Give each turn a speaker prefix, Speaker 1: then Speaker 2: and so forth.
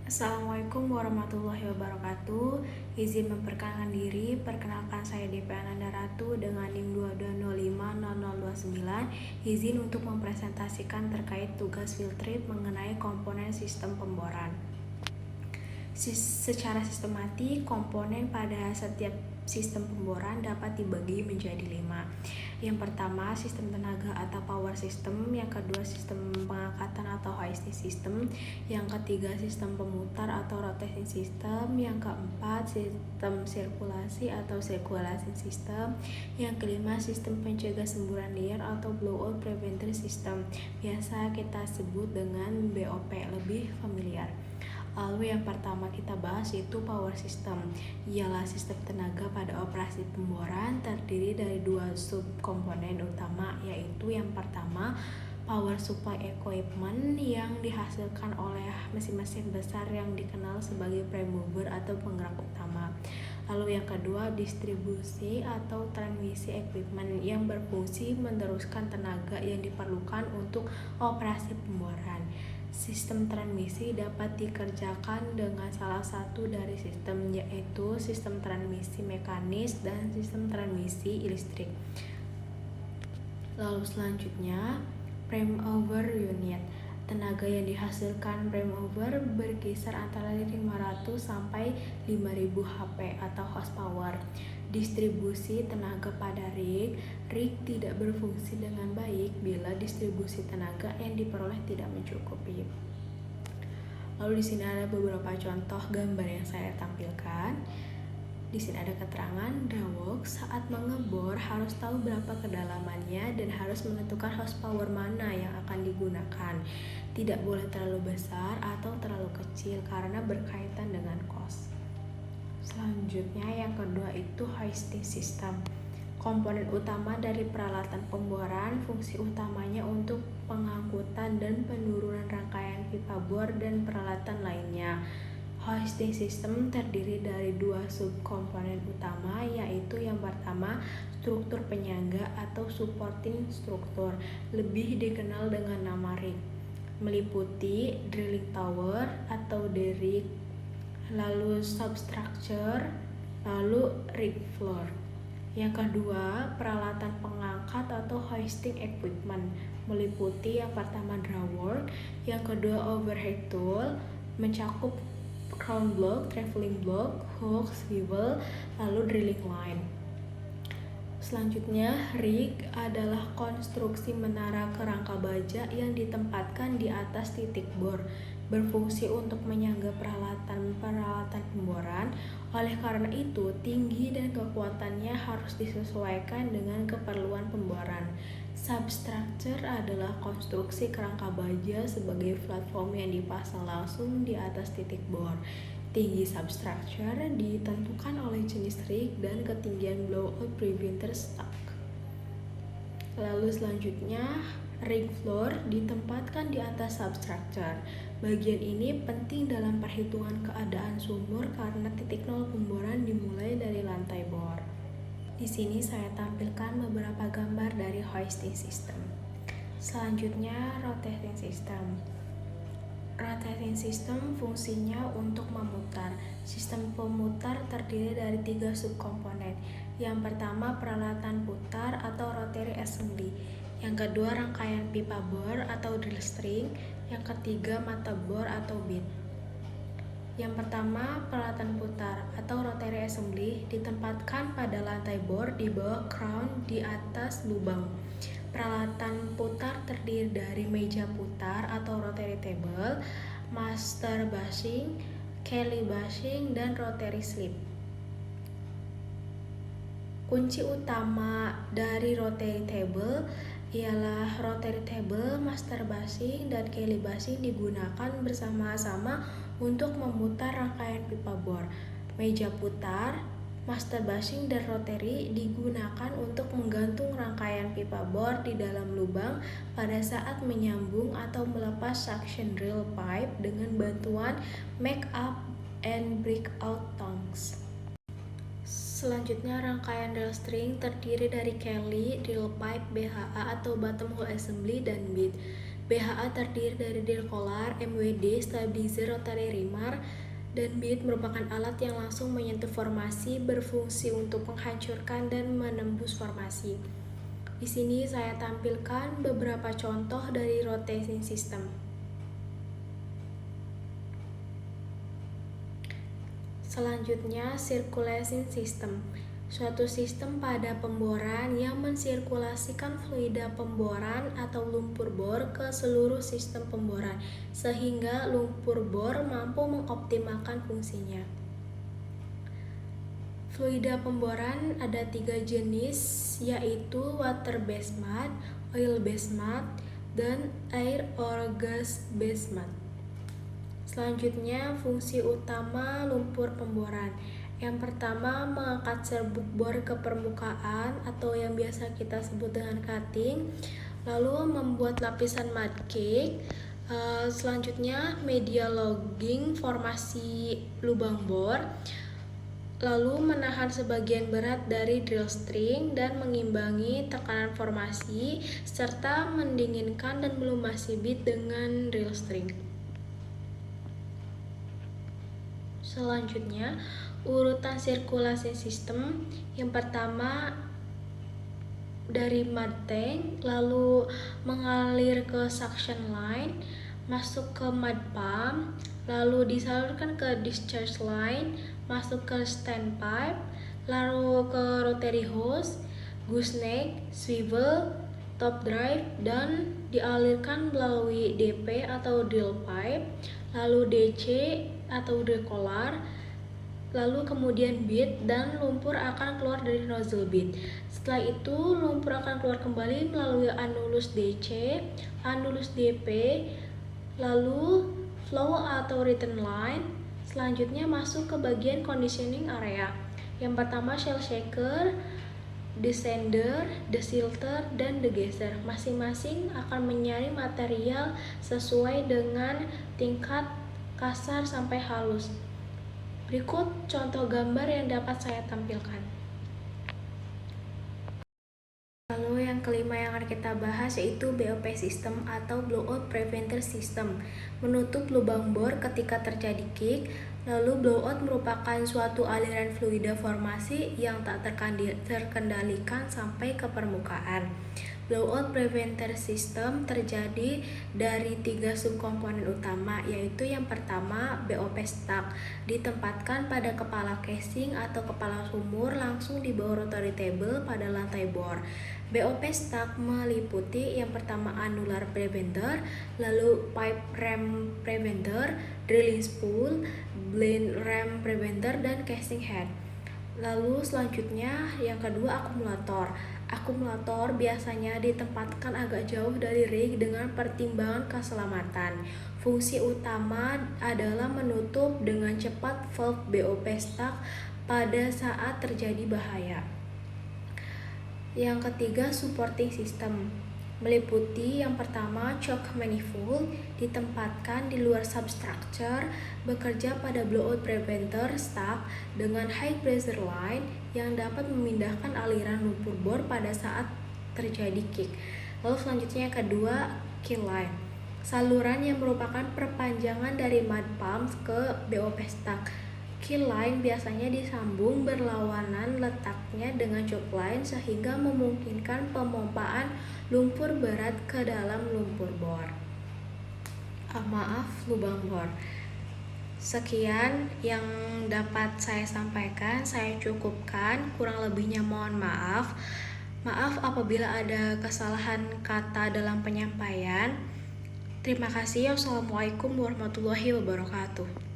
Speaker 1: Assalamualaikum warahmatullahi wabarakatuh. Izin memperkenalkan diri, perkenalkan saya DP Ananda Ratu dengan NIM 22050029. Izin untuk mempresentasikan terkait tugas field trip mengenai komponen sistem pemboran. Secara sistematik, komponen pada setiap sistem pemboran dapat dibagi menjadi 5. Yang pertama, sistem tenaga atau power system. Yang kedua, sistem pengangkatan atau hoisting system. Yang ketiga, sistem pemutar atau rotating system. Yang keempat, sistem sirkulasi atau circulation system. Yang kelima, sistem pencegah semburan liar atau blowout preventer system. Biasa kita sebut dengan BOP, lebih familiar. Lalu yang pertama kita bahas itu power system. Ialah sistem tenaga pada operasi pemboran, terdiri dari dua subkomponen utama, yaitu yang pertama power supply equipment yang dihasilkan oleh mesin-mesin besar yang dikenal sebagai prime mover atau penggerak utama. Lalu yang kedua, distribusi atau transmisi equipment yang berfungsi meneruskan tenaga yang diperlukan untuk operasi pemboran. Sistem transmisi dapat dikerjakan dengan salah satu dari sistem, yaitu sistem transmisi mekanis dan sistem transmisi listrik. Lalu selanjutnya, prime mover unit. Tenaga yang dihasilkan prime mover berkisar antara 500 sampai 5000 HP atau horsepower. Distribusi tenaga pada rig tidak berfungsi dengan baik bila distribusi tenaga yang diperoleh tidak mencukupi. Lalu di sini ada beberapa contoh gambar yang saya tampilkan. Di sini ada keterangan drawalk saat mengebor harus tahu berapa kedalamannya dan harus menentukan horsepower mana yang akan digunakan. Tidak boleh terlalu besar atau terlalu kecil karena berkaitan dengan cost. Selanjutnya yang kedua itu hoisting system. Komponen utama dari peralatan pemboran, fungsi utamanya untuk pengangkutan dan penurunan rangkaian pipa bor dan peralatan lainnya. Hoisting system terdiri dari dua subkomponen utama, yaitu yang pertama struktur penyangga atau supporting struktur, lebih dikenal dengan nama rig, meliputi drilling tower atau derrick, lalu substructure, lalu rig floor. Yang kedua, peralatan pengangkat atau hoisting equipment, meliputi yang pertama drawalk, yang kedua overhead tool, mencakup crown block, traveling block, hook, swivel, lalu drilling line. Selanjutnya, rig adalah konstruksi menara kerangka baja yang ditempatkan di atas titik bor, berfungsi untuk menyangga peralatan pemboran. Oleh karena itu, tinggi dan kekuatannya harus disesuaikan dengan keperluan pemboran. Substructure adalah konstruksi kerangka baja sebagai platform yang dipasang langsung di atas titik bor. Tinggi substructure ditentukan oleh jenis rig dan ketinggian blowout preventer stack. Lalu selanjutnya, rig floor ditempatkan di atas substructure. Bagian ini penting dalam perhitungan keadaan sumur karena titik nol pemboran dimulai dari lantai bor. Di sini saya tampilkan beberapa gambar dari hoisting system. Selanjutnya, rotating system. Rotating system fungsinya untuk memutar. Sistem pemutar terdiri dari 3 subkomponen. Yang pertama, peralatan putar atau rotary assembly. Yang kedua, rangkaian pipa bor atau drill string. Yang ketiga, mata bor atau bit. Yang pertama, peralatan putar atau rotary assembly ditempatkan pada lantai bor di bawah crown di atas lubang. Peralatan putar terdiri dari meja putar atau rotary table, master bushing, Kelly bushing, dan rotary slip. Kunci utama dari rotary table ialah rotary table, master bushing, dan Kelly bushing digunakan bersama-sama untuk memutar rangkaian pipa bor. Meja putar, master bushing, dan rotary digunakan untuk menggantung rangkaian pipa bor di dalam lubang pada saat menyambung atau melepas suction drill pipe dengan bantuan make up and break out tongues. Selanjutnya, rangkaian drill string terdiri dari Kelly, drill pipe, BHA atau bottom hole assembly, dan bit. BHA terdiri dari Dirkolar, MWD, Stabilizer Rotary Rimar, dan BIT merupakan alat yang langsung menyentuh formasi, berfungsi untuk menghancurkan dan menembus formasi. Di sini saya tampilkan beberapa contoh dari rotating system. Selanjutnya, circulation system. Suatu sistem pada pemboran yang mensirkulasikan fluida pemboran atau lumpur bor ke seluruh sistem pemboran, sehingga lumpur bor mampu mengoptimalkan fungsinya. Fluida pemboran ada 3 jenis, yaitu water based mud, oil based mud, dan air or gas based mud. Selanjutnya, fungsi utama lumpur pemboran. Yang pertama, mengangkat serbuk bor ke permukaan atau yang biasa kita sebut dengan cutting. Lalu membuat lapisan mud cake. Selanjutnya, media logging formasi lubang bor. Lalu menahan sebagian berat dari drill string dan mengimbangi tekanan formasi serta mendinginkan dan melumasi bit dengan drill string. Selanjutnya, urutan sirkulasi sistem. Yang pertama dari mud tank, lalu mengalir ke suction line, masuk ke mud pump, lalu disalurkan ke discharge line, masuk ke standpipe, lalu ke rotary hose, gooseneck, swivel, top drive, dan dialirkan melalui DP atau drill pipe, lalu DC atau Dirkolar, lalu kemudian bit, dan lumpur akan keluar dari nozzle bit. Setelah itu lumpur akan keluar kembali melalui anulus DC, anulus DP, lalu flow atau return line. Selanjutnya masuk ke bagian conditioning area. Yang pertama shell shaker, descender, desilter, dan degasser. Masing-masing akan menyaring material sesuai dengan tingkat kasar sampai halus. Berikut contoh gambar yang dapat saya tampilkan. Lalu yang kelima yang akan kita bahas yaitu BOP system atau blowout preventer system. Menutup lubang bor ketika terjadi kick. Lalu blowout merupakan suatu aliran fluida formasi yang tak terkendalikan sampai ke permukaan. Blowout preventer system terjadi dari 3 subkomponen utama, yaitu yang pertama BOP stack, ditempatkan pada kepala casing atau kepala sumur langsung di bawah rotary table pada lantai bor. BOP stack meliputi yang pertama annular preventer, lalu pipe ram preventer, drilling spool, blind ram preventer, dan casing head. Lalu selanjutnya yang kedua akumulator. Akumulator biasanya ditempatkan agak jauh dari rig dengan pertimbangan keselamatan. Fungsi utama adalah menutup dengan cepat valve BOP stack pada saat terjadi bahaya. Yang ketiga supporting system. Meliputi yang pertama choke manifold, ditempatkan di luar substructure, bekerja pada blowout preventer stack dengan high pressure line yang dapat memindahkan aliran lumpur bor pada saat terjadi kick. Lalu selanjutnya yang kedua kill line, saluran yang merupakan perpanjangan dari mud pump ke BOP stack. Kill line biasanya disambung berlawanan letaknya dengan choke line sehingga memungkinkan pemompaan lumpur berat ke dalam lumpur bor. Lubang bor. Sekian yang dapat saya sampaikan, saya cukupkan, kurang lebihnya mohon maaf. Maaf apabila ada kesalahan kata dalam penyampaian. Terima kasih. Wassalamualaikum warahmatullahi wabarakatuh.